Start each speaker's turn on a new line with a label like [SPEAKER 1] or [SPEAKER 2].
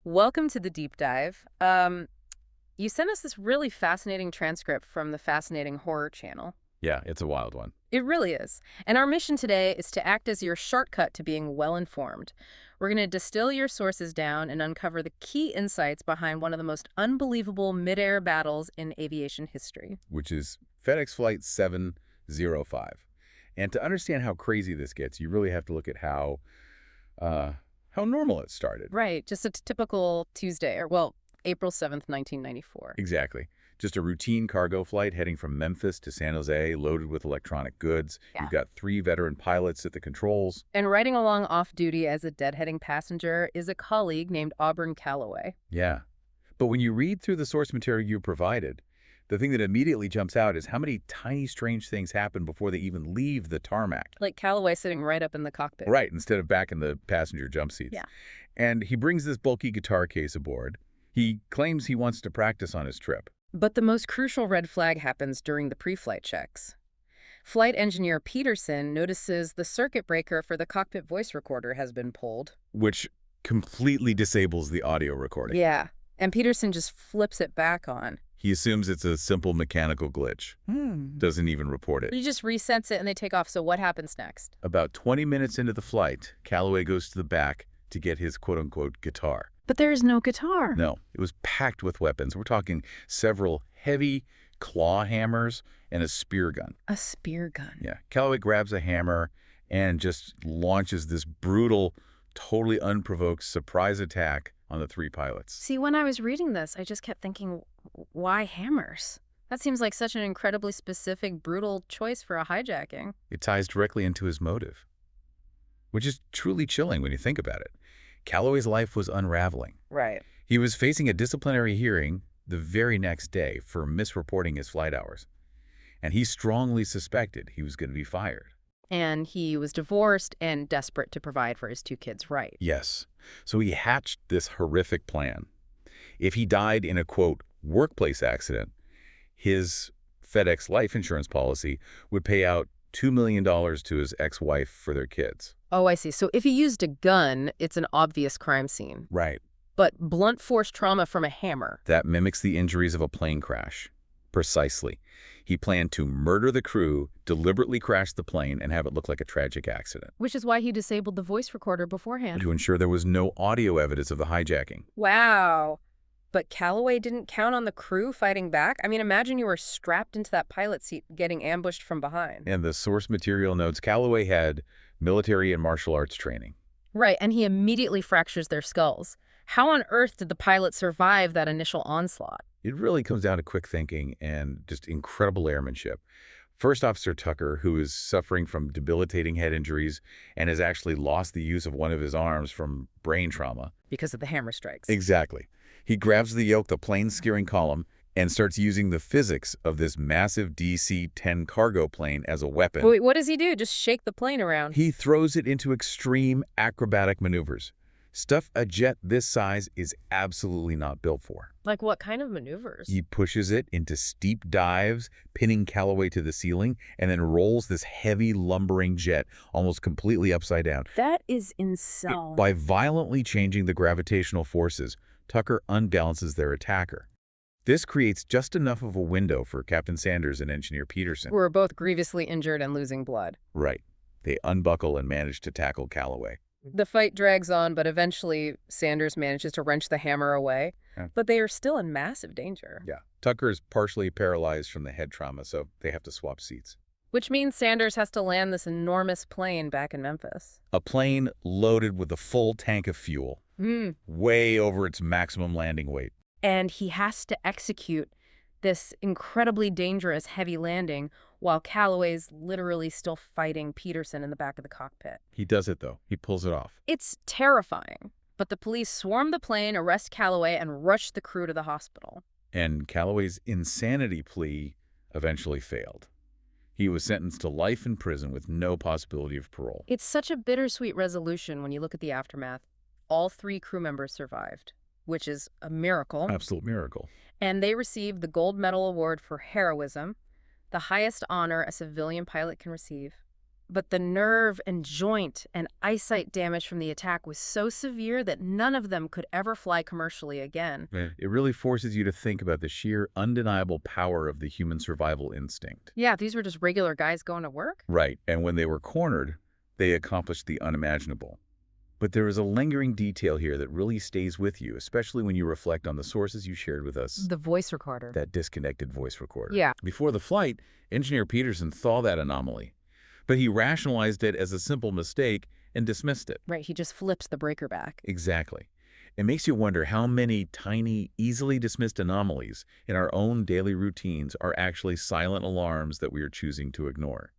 [SPEAKER 1] Welcome to the deep dive. You sent us this really fascinating transcript from the Fascinating Horror channel.
[SPEAKER 2] Yeah, it's a wild one.
[SPEAKER 1] It really is. And our mission today is to act as your shortcut to being well-informed. We're going to distill your sources down and uncover the key insights behind one of the most unbelievable mid-air battles in aviation history.
[SPEAKER 2] Which is FedEx Flight 705. And to understand how crazy this gets, you really have to look at how normal it started.
[SPEAKER 1] Right, just a typical Tuesday, or well, April 7th, 1994.
[SPEAKER 2] Exactly. Just a routine cargo flight heading from Memphis to San Jose, loaded with electronic goods.
[SPEAKER 1] Yeah.
[SPEAKER 2] You've got 3 veteran pilots at the controls.
[SPEAKER 1] And riding along off-duty as a deadheading passenger is a colleague named Auburn Calloway.
[SPEAKER 2] Yeah. But when you read through the source material you provided, the thing that immediately jumps out is how many tiny, strange things happen before they even leave the tarmac.
[SPEAKER 1] Like Calloway sitting right up in the cockpit.
[SPEAKER 2] Right, instead of back in the passenger jump seats.
[SPEAKER 1] Yeah.
[SPEAKER 2] And he brings this bulky guitar case aboard. He claims he wants to practice on his trip.
[SPEAKER 1] But the most crucial red flag happens during the pre-flight checks. Flight engineer Peterson notices the circuit breaker for the cockpit voice recorder has been pulled.
[SPEAKER 2] Which completely disables the audio recording.
[SPEAKER 1] Yeah, and Peterson just flips it back on.
[SPEAKER 2] He assumes it's a simple mechanical glitch. Doesn't even report it.
[SPEAKER 1] He just resets it and they take off, so what happens next?
[SPEAKER 2] About 20 minutes into the flight, Calloway goes to the back to get his quote-unquote guitar.
[SPEAKER 1] But there is no guitar.
[SPEAKER 2] No, it was packed with weapons. We're talking several heavy claw hammers and a spear gun.
[SPEAKER 1] A spear gun.
[SPEAKER 2] Yeah, Calloway grabs a hammer and just launches this brutal, totally unprovoked surprise attack on the 3 pilots.
[SPEAKER 1] See, when I was reading this, I just kept thinking, why hammers? That seems like such an incredibly specific, brutal choice for a hijacking.
[SPEAKER 2] It ties directly into his motive, which is truly chilling when you think about it. Calloway's life was unraveling.
[SPEAKER 1] Right.
[SPEAKER 2] He was facing a disciplinary hearing the very next day for misreporting his flight hours. And he strongly suspected he was going to be fired.
[SPEAKER 1] And he was divorced and desperate to provide for his 2 kids, right?
[SPEAKER 2] Yes. So he hatched this horrific plan. If he died in a, quote, workplace accident, his FedEx life insurance policy would pay out $2 million to his ex-wife for their kids.
[SPEAKER 1] Oh, I see. So if he used a gun, it's an obvious crime scene.
[SPEAKER 2] Right.
[SPEAKER 1] But blunt force trauma from a hammer.
[SPEAKER 2] That mimics the injuries of a plane crash. Precisely. He planned to murder the crew, deliberately crash the plane, and have it look like a tragic accident.
[SPEAKER 1] Which is why he disabled the voice recorder beforehand.
[SPEAKER 2] To ensure there was no audio evidence of the hijacking.
[SPEAKER 1] Wow. But Calloway didn't count on the crew fighting back? I mean, imagine you were strapped into that pilot seat getting ambushed from behind.
[SPEAKER 2] And the source material notes Calloway had military and martial arts training.
[SPEAKER 1] Right, and he immediately fractures their skulls. How on earth did the pilot survive that initial onslaught?
[SPEAKER 2] It really comes down to quick thinking and just incredible airmanship. First Officer Tucker, who is suffering from debilitating head injuries and has actually lost the use of one of his arms from brain trauma.
[SPEAKER 1] Because of the hammer strikes.
[SPEAKER 2] Exactly. He grabs the yoke, the plane's steering column, and starts using the physics of this massive DC-10 cargo plane as a weapon.
[SPEAKER 1] Wait, what does he do? Just shake the plane around?
[SPEAKER 2] He throws it into extreme acrobatic maneuvers. Stuff a jet this size is absolutely not built for.
[SPEAKER 1] Like what kind of maneuvers?
[SPEAKER 2] He pushes it into steep dives, pinning Calloway to the ceiling, and then rolls this heavy, lumbering jet almost completely upside down.
[SPEAKER 1] That is insane.
[SPEAKER 2] By violently changing the gravitational forces, Tucker unbalances their attacker. This creates just enough of a window for Captain Sanders and Engineer Peterson.
[SPEAKER 1] Who are both grievously injured and losing blood.
[SPEAKER 2] Right. They unbuckle and manage to tackle Calloway.
[SPEAKER 1] The fight drags on, but eventually Sanders manages to wrench the hammer away.
[SPEAKER 2] Yeah.
[SPEAKER 1] But they are still in massive danger.
[SPEAKER 2] Yeah. Tucker is partially paralyzed from the head trauma, so they have to swap seats.
[SPEAKER 1] Which means Sanders has to land this enormous plane back in Memphis.
[SPEAKER 2] A plane loaded with a full tank of fuel, way over its maximum landing weight.
[SPEAKER 1] And he has to execute this incredibly dangerous heavy landing while Calloway's literally still fighting Peterson in the back of the cockpit.
[SPEAKER 2] He does it, though. He pulls it off.
[SPEAKER 1] It's terrifying. But the police swarm the plane, arrest Calloway, and rush the crew to the hospital.
[SPEAKER 2] And Calloway's insanity plea eventually failed. He was sentenced to life in prison with no possibility of parole.
[SPEAKER 1] It's such a bittersweet resolution when you look at the aftermath. All 3 crew members survived, which is a miracle.
[SPEAKER 2] Absolute miracle.
[SPEAKER 1] And they received the Gold Medal Award for heroism, the highest honor a civilian pilot can receive. But the nerve and joint and eyesight damage from the attack was so severe that none of them could ever fly commercially again.
[SPEAKER 2] Yeah. It really forces you to think about the sheer, undeniable power of the human survival instinct.
[SPEAKER 1] Yeah, these were just regular guys going to work?
[SPEAKER 2] Right, and when they were cornered, they accomplished the unimaginable. But there is a lingering detail here that really stays with you, especially when you reflect on the sources you shared with us,
[SPEAKER 1] The voice recorder.
[SPEAKER 2] that disconnected voice recorder.
[SPEAKER 1] Yeah.
[SPEAKER 2] Before the flight, Engineer Peterson saw that anomaly, but he rationalized it as a simple mistake and dismissed it.
[SPEAKER 1] Right, he just flips the breaker back.
[SPEAKER 2] Exactly. It makes you wonder how many tiny, easily dismissed anomalies in our own daily routines are actually silent alarms that we are choosing to ignore.